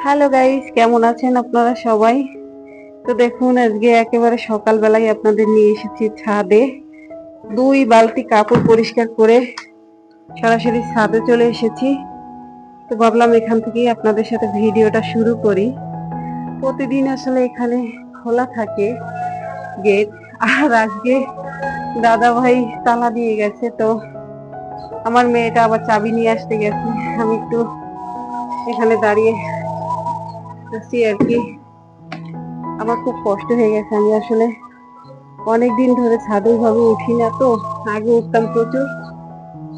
Hello guys, কেমন আছেন আপনারা সবাই? তো দেখুন, আজকে একেবারে সকালবেলায় আপনাদের নিয়ে এসেছি ছাদে। 2 বালতি কাপড় পরিষ্কার করে সরাসরি ছাদে চলে এসেছি। তো ভাবলাম এখান থেকেই আপনাদের সাথে ভিডিওটা শুরু করি। প্রতিদিন আসলে এখানে খোলা থাকে গেট, আর আজকে দাদা ভাই তালা দিয়ে গেছে। তো আমার মেয়েটা আবার চাবি নিয়ে আসতে গেছে, আমি একটু এখানে দাঁড়িয়ে আছি আর কি। আমার খুব কষ্ট হয়ে গেছে, আমি আসলে অনেকদিন ধরে ছাদে ভাবে উঠি না। তো আগে উঠতাম প্রচুর,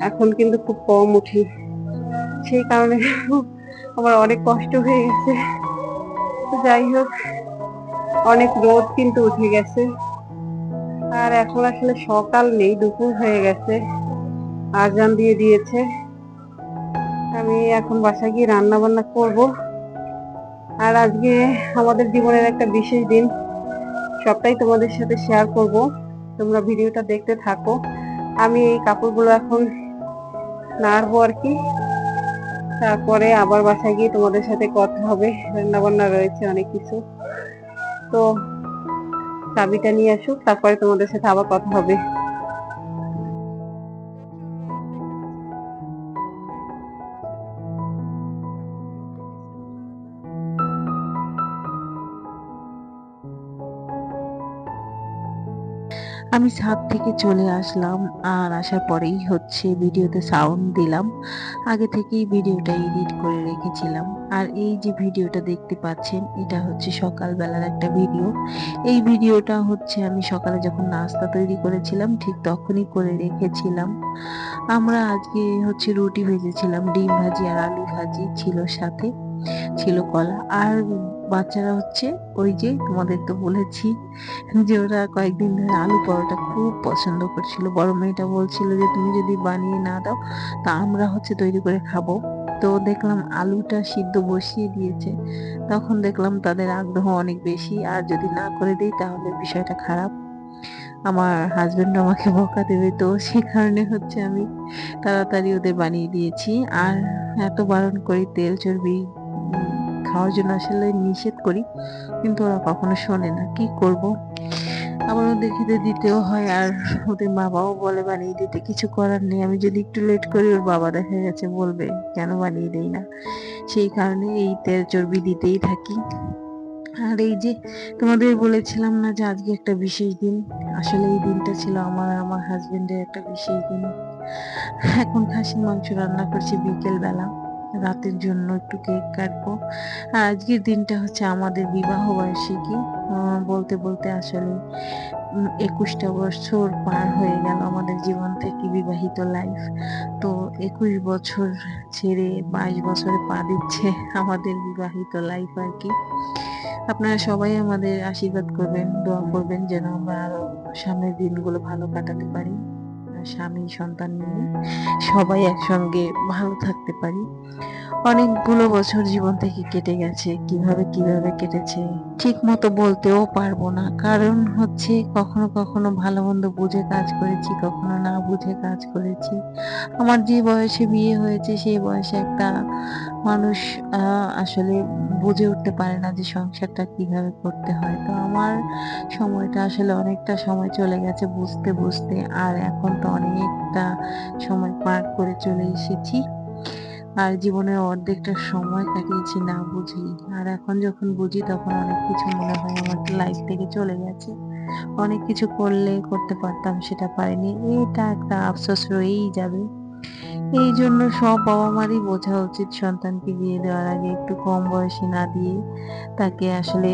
এখন কিন্তু খুব কম উঠি। সেই কারণে আমার অনেক কষ্ট হয়ে গেছে। তো যাই হোক, অনেক রোদ কিন্তু উঠে গেছে, আর এখন আসলে সকাল নেই, দুপুর হয়ে গেছে, আজান দিয়ে দিয়েছে। আমি এখন বাসায় গিয়ে রান্না বান্না করব। আর আজকে আমাদের জীবনের একটা বিশেষ দিন, সবটাই তোমাদের সাথে শেয়ার করব। তোমরা ভিডিওটা দেখতে থাকো। আমি এই কাপড়গুলো এখন নাড়বো আর কি, তারপরে আবার বাসায় গিয়ে তোমাদের সাথে কথা হবে। রান্না বান্না রয়েছে অনেক কিছু। তো চাবিটা নিয়ে আসুক, তারপরে তোমাদের সাথে আবার কথা হবে। আমি ছাদ থেকে চলে আসলাম, আর আসার পরেই ভিডিওতে সাউন্ড দিলাম। আগে থেকেই ভিডিওটা এডিট করে রেখেছিলাম। আর এই যে ভিডিওটা দেখতে পাচ্ছেন, এটা হচ্ছে সকালবেলার একটা ভিডিও। এই ভিডিওটা আমি সকালে যখন নাস্তা তৈরি করেছিলাম ঠিক তখনই করে রেখেছিলাম। আমরা আজকে রুটি ভেজেছিলাম, ডিম ভাজি আর আলু ভাজি ছিল, সাথে ছিল কলা। আর বাচ্চারা ওই যে তোমাদের তো বলেছি যে ওরা কয়েকদিন ধরে আলু পরোটা খুব পছন্দ করছিল। বড় মেয়েটা বলছিল যে তুমি যদি বানিয়ে না দাও তা আমরা তৈরি করে খাবো। তো দেখলাম আলুটা সিদ্ধ বসিয়ে দিয়েছে, তখন দেখলাম তাদের আগ্রহ অনেক বেশি। আর যদি না করে দিই তাহলে বিষয়টা খারাপ, আমার হাজবেন্ড আমাকে বকা দেবে। তো সে কারণে আমি তাড়াতাড়ি ওদের বানিয়ে দিয়েছি। আর এত বারণ করি তেল চর্বি খাওয়ার জন্য, আসলে নিষেধ করি, কিন্তু ওরা কখনো শোনে না। কি করব, আবার ওদের খেতে দিতেও হয়। আর ওদের বাবাও বলে বানিয়ে দিতে, কিছু করার নেই। আমি যদি একটু লেট করি ওর বাবা দেখা গেছে বলবে কেন বানিয়ে দেই না। সেই কারণে এই তেল চর্বি দিতেই থাকি। আর এই যে তোমাদের বলেছিলাম না যে আজকে একটা বিশেষ দিন, আসলে এই দিনটা ছিল আমার আর আমার হাজবেন্ডের একটা বিশেষ দিন। এখন খাসির মাংস রান্না করছি বিকেল বেলা, রাতের জন্য একটু কেক কাটবো। আর আজকের দিনটা আমাদের বিবাহ বার্ষিকী। বলতে বলতে আসলে 21টা বছর পার হয়ে গেল আমাদের জীবন থেকে, বিবাহিত লাইফ। তো 21 বছর ছেড়ে 22 বছরে পা দিচ্ছে আমাদের বিবাহিত লাইফ আর কি। আপনারা সবাই আমাদের আশীর্বাদ করবেন, দোয়া করবেন যেন আমরা আরো সামনের দিনগুলো ভালো কাটাতে পারি, স্বামী সন্তান নিয়ে সবাই একসঙ্গে ভালো থাকতে পারি। অনেকগুলো বছর জীবন থেকে কেটে গেছে, কিভাবে কিভাবে কেটেছে ঠিক মতো বলতেও পারবো না। কারণ কখনো কখনো ভালো মন্দ বুঝে কাজ করেছি, কখনো না বুঝে কাজ করেছি। আমার যে বয়সে বিয়ে হয়েছে সেই বয়সে একটা মানুষ আসলে বুঝে উঠতে পারে না যে সংসারটা কিভাবে করতে হয়। তো আমার সময়টা আসলে অনেকটা সময় চলে গেছে বুঝতে বুঝতে, আর এখন তো অনেকটা সময় পার করে চলে এসেছি। আর জীবনের অর্ধেকটা সময় কাটিয়েছি না বুঝেই। আর এখন যখন বুঝি তখন অনেক কিছু মনে হয় আমার লাইফ থেকে চলে গেছে। অনেক কিছু করতে পারতাম, সেটা পারিনি। এটা একটা আফসোস রয়েই যাবে। এই জন্য সব বাবা মারই বোঝা উচিত, সন্তানকে বিয়ে দেওয়ার আগে একটু কম বয়সে না দিয়ে তাকে আসলে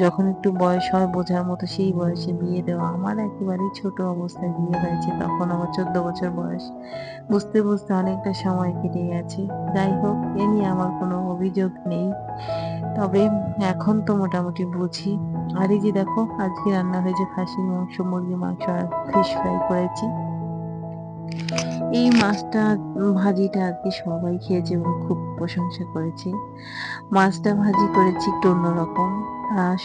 যখন একটু বয়স হয় বোঝার মতো সেই বয়সে বিয়ে দেওয়া। আমার একেবারেই ছোট অবস্থায় বিয়ে হয়েছে, তখন আমার 14 বছর বয়স। বুঝতে বুঝতে অনেকটা সময় কেটে গেছে। যাই হোক, এ নিয়ে আমার কোনো অভিযোগ নেই, তবে এখন তো মোটামুটি বুঝি। আর এই যে দেখো, আজকে রান্না হয়েছে খাসির মাংস, মুরগির মাংস আর ফিশ ফ্রাই করেছি। এই মাছটা ভাজিটা আজকে সবাই খেয়েছে এবং খুব প্রশংসা করেছে। মাছটা ভাজি করেছি একটু অন্যরকম।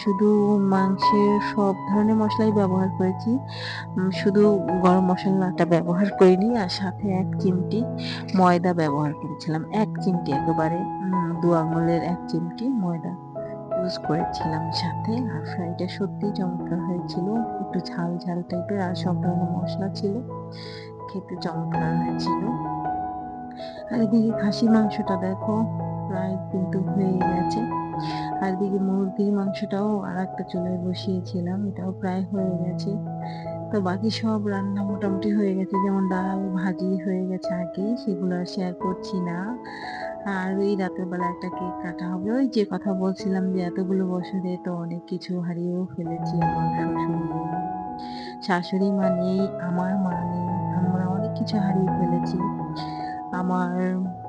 শুধু মাংসের সব ধরনের মশলাই ব্যবহার করেছি, শুধু গরম মশলাটা ব্যবহার করিনি। আর সাথে 1 চিমটি ময়দা ব্যবহার করেছিলাম, 1 চিমটি একেবারে 2 আঙুলের 1 চিমটি ময়দা ইউজ করেছিলাম সাথে। আর ফ্রাইটা সত্যিই চমৎকার হয়েছিল, একটু ঝাল ঝাল টাইপের, আর সব ধরনের মশলা ছিল, খেতে চমৎকার হয়েছিল। আর এদিকে খাসির মাংসটা দেখো প্রায় কিন্তু হয়ে গেছে। আর এদিকে মুরগির মাংসটাও আর একটা চুলায় বসিয়েছিলাম, এটাও প্রায় হয়ে গেছে। তো বাকি সব রান্না মোটামুটি হয়ে গেছে, যেমন ডাল ভাজি হয়ে গেছে আগে, সেগুলো আর শেয়ার করছি না। আর ওই রাতের বেলা একটা কেক কাটা হবে, ওই যে কথা বলছিলাম যে এতগুলো বছরে তো অনেক কিছু হারিয়েও ফেলেছি। আমার শ্বশুর নেই, শাশুড়ি মা নেই, আমার মা নেই, আমরা অনেক কিছু হারিয়ে ফেলেছি। আমার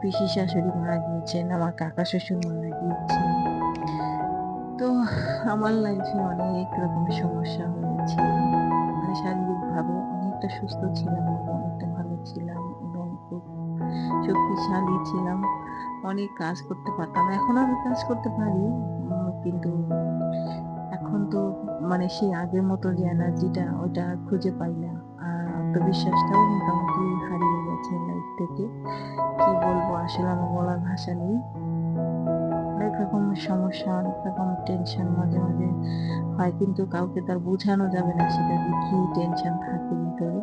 পিসি শাশুড়ি মারা গিয়েছেন, আমার কাকা শ্বশুর মারা গিয়েছেন। তো আমার লাইফে অনেক রকমের সমস্যা হয়েছে। মানে শারীরিকভাবে অনেকটা সুস্থ ছিলাম এবং অনেকটা ভালো ছিলাম এবং খুব শক্তিশালী ছিলাম। অনেক কাজ করতে পারতাম। এখনো আমি কাজ করতে পারি। কিন্তু এখন তো মানে সেই আগের মতো যে এনার্জিটা ওইটা আর খুঁজে পাই না। আর আত্মবিশ্বাসটাও মোটামুটি হারিয়ে গেছে লাইফ থেকে। কি বলবো আসলে আমার বলার ভাষা নেই। অনেক রকমের সমস্যা, অনেক রকমের টেনশন মাঝে মাঝে হয়, কিন্তু কাউকে তার বোঝানো যাবে না সেটা যে কি টেনশন থাকে ভিতরে,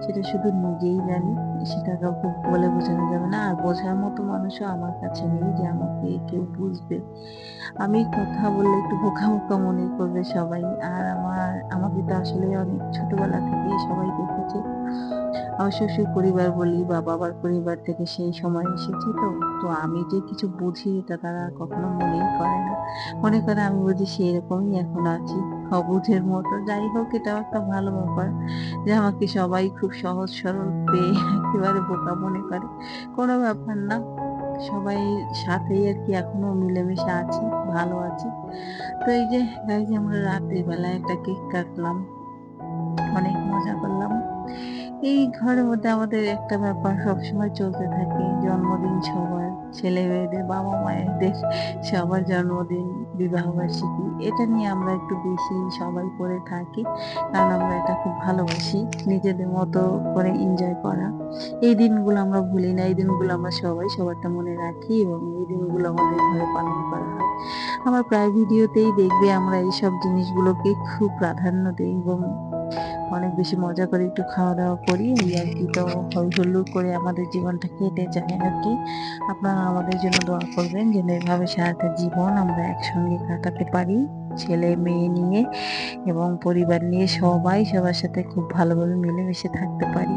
সেটা শুধু নিজেই জানি। সেটা কাউকে বলে বোঝানো যাবে না। আর বোঝার মতো মানুষও আমার কাছে নেই যে আমাকে কেউ বুঝবে। আমি কথা বললে একটু বোকা বোকা মনে করবে সবাই। আর আমাকে তো আসলে অনেক ছোটবেলা থেকেই সবাই দেখেছে। আমার শ্বশুর পরিবার বলি বা বাবার পরিবার থেকে সেই সময় এসেছি, তো তো আমি যে কিছু বুঝি এটা তারা কখনো মনেই করে না। মনে করে আমি বুঝি সেরকমই এখন আছি, অবুঝের মতো। যাই হোক, এটাও একটা ভালো ব্যাপার যে আমাকে সবাই খুব সহজ সরল পেয়ে একেবারে বোকা মনে করে। কোনো ব্যাপার না, সবাই সাথেই আর কি এখনো মিলেমিশে আছি, ভালো আছি। তো এই যে আমরা রাতের বেলায় একটা কেক কাটলাম, অনেক মজা করলাম। এই ঘরের মধ্যে আমাদের একটা ব্যাপার সবসময় চলতে থাকে, জন্মদিন সবার, ছেলে মেয়েদের, বাবা মায়েদের সবার জন্মদিন, বিবাহ বার্ষিকী, এটা নিয়ে আমরা একটু বেশি সবাই করে থাকি। কারণ আমরা এটা খুব ভালোবাসি, নিজেদের মতো করে এনজয় করা। এই দিনগুলো আমরা ভুলি না, এই দিনগুলো আমরা সবাই সবারটা মনে রাখি এবং এই দিনগুলো আমাদের ঘরে পালন করা হয়। আমার প্রায় ভিডিওতেই দেখবে আমরা এইসব জিনিসগুলোকে খুব প্রাধান্য দিই এবং অনেক বেশি মজা করে একটু খাওয়া-দাওয়া করি, এই আর কি। তো হই হুল্লোড় করে আমাদের জীবনটা কেটে যায় আর কি। আপনারা আমাদের জন্য দোয়া করবেন যেন এভাবে সারাটা জীবন আমরা একসঙ্গে কাটাতে পারি, ছেলে মেয়ে নিয়ে এবং পরিবার নিয়ে সবাই সবার সাথে খুব ভালোভাবে মিলেমিশে থাকতে পারি।